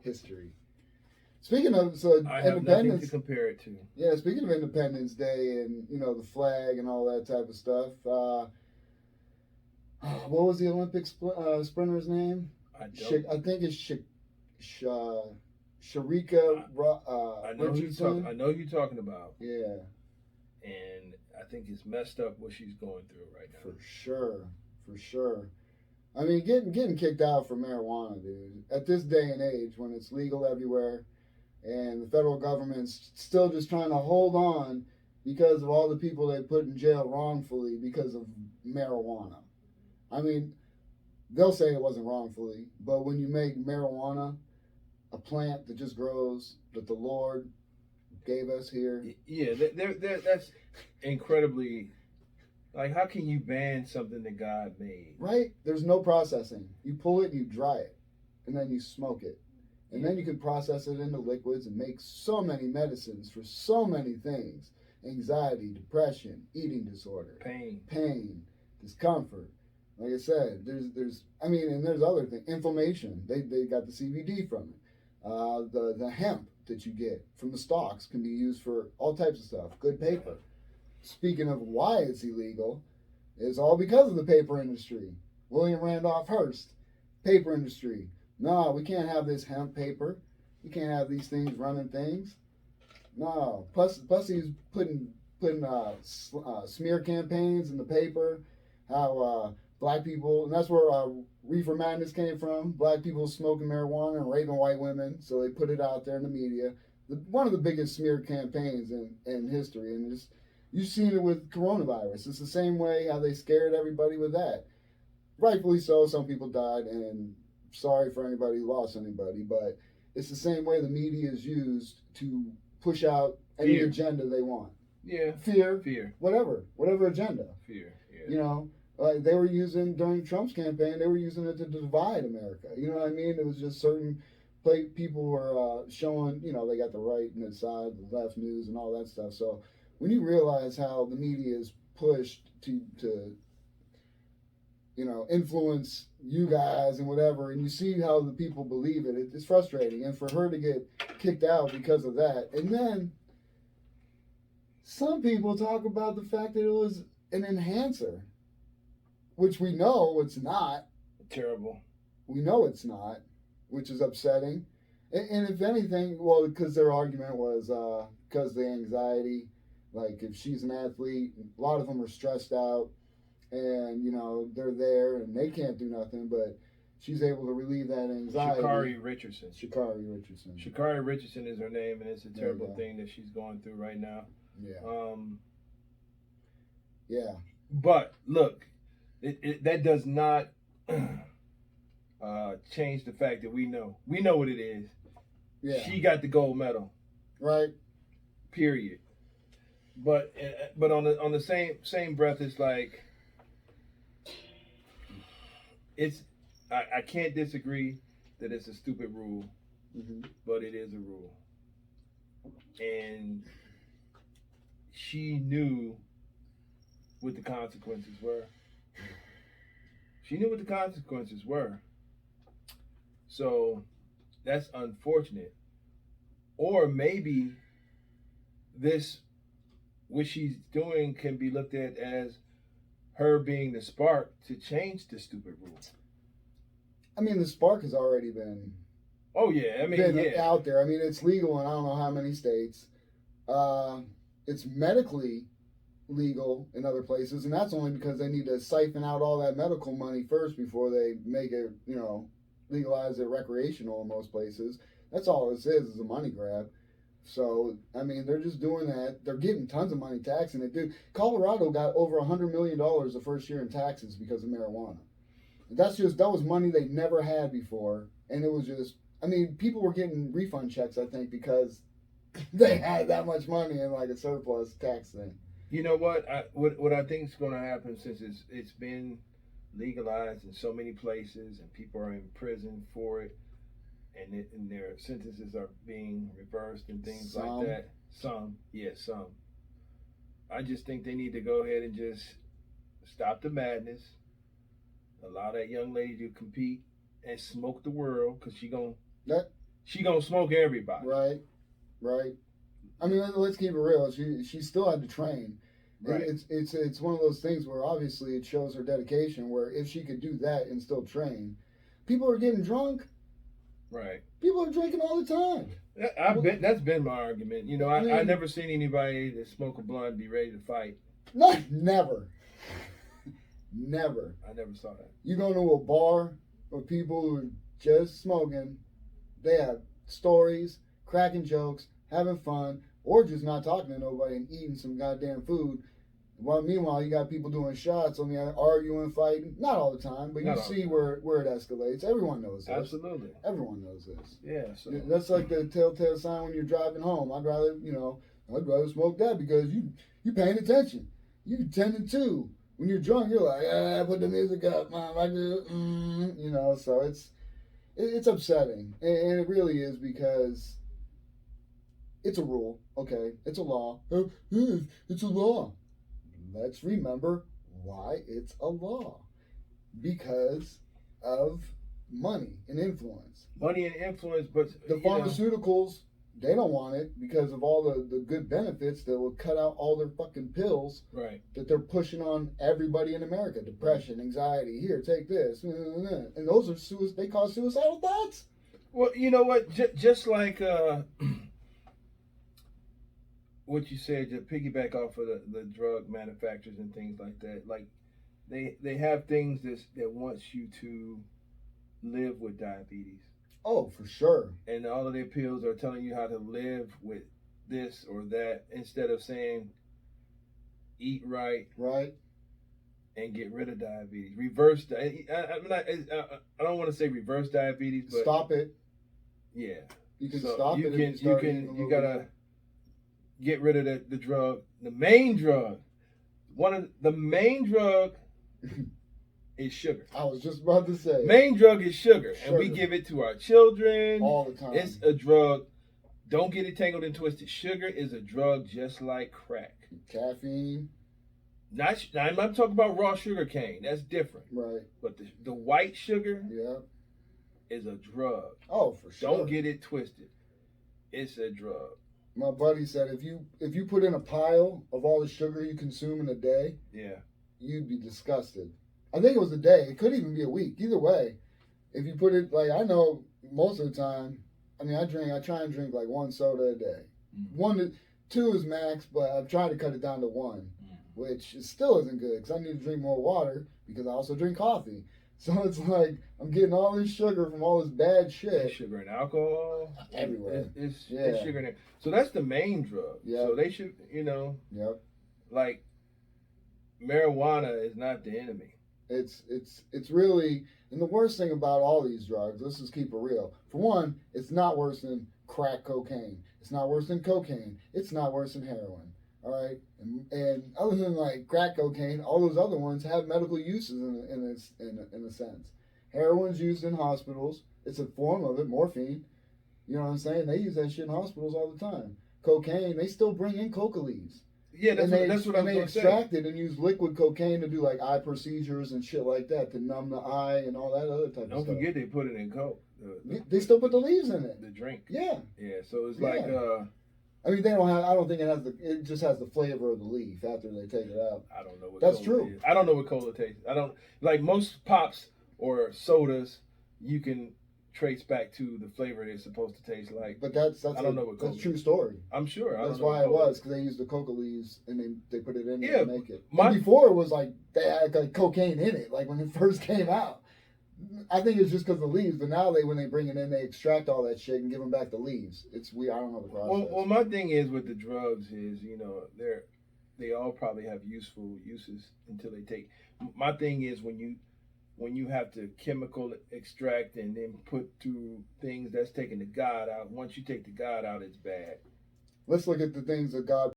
history. Speaking of I have nothing to compare it to. Yeah. Speaking of Independence Day and the flag and all that type of stuff. What was the Olympic sprinter's name? I don't. I think it's Sh- Sharika I know who you Richardson. I know who you're talking about, Yeah, and I think it's messed up what she's going through right now. for sure, for sure. I mean, getting kicked out for marijuana, dude. At this day and age, when it's legal everywhere, and the federal government's still just trying to hold on because of all the people they put in jail wrongfully because of marijuana. I mean, they'll say it wasn't wrongfully, but when you make marijuana a plant that just grows that the Lord gave us here, Yeah, that's incredibly. Like, how can you ban something that God made? right? There's no processing. You pull it, you dry it, and then you smoke it. And then you can process it into liquids and make so many medicines for so many things: anxiety, depression, eating disorder, pain, discomfort. Like I said, and there's other things. Inflammation. They got the CBD from it. The hemp that you get from the stalks can be used for all types of stuff. Good paper. Speaking of why it's illegal, it's all because of the paper industry. William Randolph Hearst, paper industry. No, we can't have this hemp paper. We can't have these things running things. No. Plus he's putting smear campaigns in the paper. How black people, and that's where reefer madness came from. Black people smoking marijuana and raping white women. So they put it out there in the media. One of the biggest smear campaigns in history, and you've seen it with coronavirus. It's the same way how they scared everybody with that. Rightfully so. Some people died, and sorry for anybody who lost anybody, but it's the same way the media is used to push out any agenda they want. Yeah. Fear. Whatever agenda. Fear. Yeah. Like they were using during Trump's campaign, they were using it to divide America. You know what I mean? It was just certain people were showing, they got the right and the side, the left news, and all that stuff. So when you realize how the media is pushed to influence you guys and whatever, and you see how the people believe it, it's frustrating. And for her to get kicked out because of that, and then some people talk about the fact that it was an enhancer, which we know it's not. Terrible. We know it's not, which is upsetting. And if anything, well, because their argument was because the anxiety, like if she's an athlete, a lot of them are stressed out, and they're there and they can't do nothing, but she's able to relieve that anxiety. Sha'Carri Richardson. Sha'Carri Richardson is her name, and it's a terrible thing that she's going through right now. Yeah. Yeah. But look, that does not change the fact that we know what it is. Yeah. She got the gold medal. Right. Period. But on the same breath, it's like I can't disagree that it's a stupid rule, but it is a rule, and she knew what the consequences were. So that's unfortunate. Or maybe what she's doing can be looked at as her being the spark to change the stupid rule. I mean, the spark has already been. Oh yeah, been out there. I mean, it's legal in I don't know how many states. It's medically legal in other places, and that's only because they need to siphon out all that medical money first before they make it, legalize it recreational in most places. That's all this is a money grab. So, I mean, they're just doing that. They're getting tons of money taxing it. Dude, Colorado got over $100 million the first year in taxes because of marijuana. That was money they never had before. And it was just, I mean, people were getting refund checks, I think, because they had that much money in like a surplus tax thing. You know what? What I think is going to happen, since it's been legalized in so many places and people are in prison for it, and their sentences are being reversed and things like that. Some. I just think they need to go ahead and just stop the madness. Allow that young lady to compete and smoke the world, because she gonna she gonna smoke everybody. Right. I mean, let's keep it real. She still had to train. Right. It's one of those things where obviously it shows her dedication. Where if she could do that and still train, people are getting drunk. Right. People are drinking all the time. That's been my argument. You know, I never seen anybody that smoke a blunt be ready to fight. No, never. Never. I never saw that. You go to a bar with people who are just smoking, they have stories, cracking jokes, having fun, or just not talking to nobody and eating some goddamn food. While meanwhile, you got people doing shots, arguing, fighting. Not all the time, but you see where it escalates. Everyone knows this. Absolutely. Everyone knows this. Yeah. So that's like the telltale sign when you're driving home. I'd rather smoke that because you paying attention. You 10 to 2. When you're drunk, you're like, put the music up, mom. I do, So it's upsetting, and it really is because it's a rule. Okay, it's a law. It's a law. Let's remember why it's a law. Because of money and influence. Money and influence, but the pharmaceuticals, they don't want it because of all the good benefits that will cut out all their fucking pills. Right. That they're pushing on everybody in America. Depression, anxiety, here, take this. And those are they cause suicidal thoughts. Well, you know what? Just like what you said, to piggyback off of the drug manufacturers and things like that, like they have things that wants you to live with diabetes. Oh, for sure. And all of their pills are telling you how to live with this or that instead of saying eat right, and get rid of diabetes. Reverse. I don't want to say reverse diabetes, but stop it. Yeah, you can stop it. You gotta get rid of the drug. The main drug. One of the main drug is sugar. I was just about to say. Main drug is sugar. And we give it to our children. All the time. It's a drug. Don't get it tangled and twisted. Sugar is a drug just like crack. Caffeine. I'm not talking about raw sugar cane. That's different. Right. But the white sugar is a drug. Oh, for sure. Don't get it twisted. It's a drug. My buddy said if you put in a pile of all the sugar you consume in a day, you'd be disgusted. I think it was a day. It could even be a week. Either way, if you put it, like, I know most of the time, I try and drink like one soda a day. Mm-hmm. 2 is max, but I've tried to cut it down to 1, which still isn't good because I need to drink more water because I also drink coffee. So it's like I'm getting all this sugar from all this bad shit. There's sugar and alcohol everywhere. It's sugar in there. So that's the main drug. Yep. So they should, like marijuana is not the enemy. It's really, and the worst thing about all these drugs, let's just keep it real. For one, it's not worse than crack cocaine. It's not worse than cocaine. It's not worse than heroin. All right, and other than like crack cocaine, all those other ones have medical uses in a sense. Heroin's used in hospitals. It's a form of it, morphine. You know what I'm saying? They use that shit in hospitals all the time. Cocaine, they still bring in coca leaves. Yeah, that's what I was going to say. And they extract it and use liquid cocaine to do like eye procedures and shit like that to numb the eye and all that other type of stuff. Don't forget they put it in coke. They still put the leaves in it. The drink. Yeah. Yeah. So it's like. I mean, they don't have. I don't think it has the. It just has the flavor of the leaf after they take it out. I don't know what. That's cola true. Is. I don't know what cola tastes. I don't like most pops or sodas. You can trace back to the flavor it's supposed to taste like. But that's I don't know what that's true story. I'm sure. That's why it was because they used the coca leaves and they put it in there to make it. Before it was like they had like cocaine in it, like when it first came out. I think it's just because of the leaves, but now when they bring it in, they extract all that shit and give them back the leaves. It's weird. I don't know the process. Well, my thing is with the drugs is they all probably have useful uses until they take. My thing is when you have to chemical extract and then put through things that's taking the God out. Once you take the God out, it's bad. Let's look at the things that God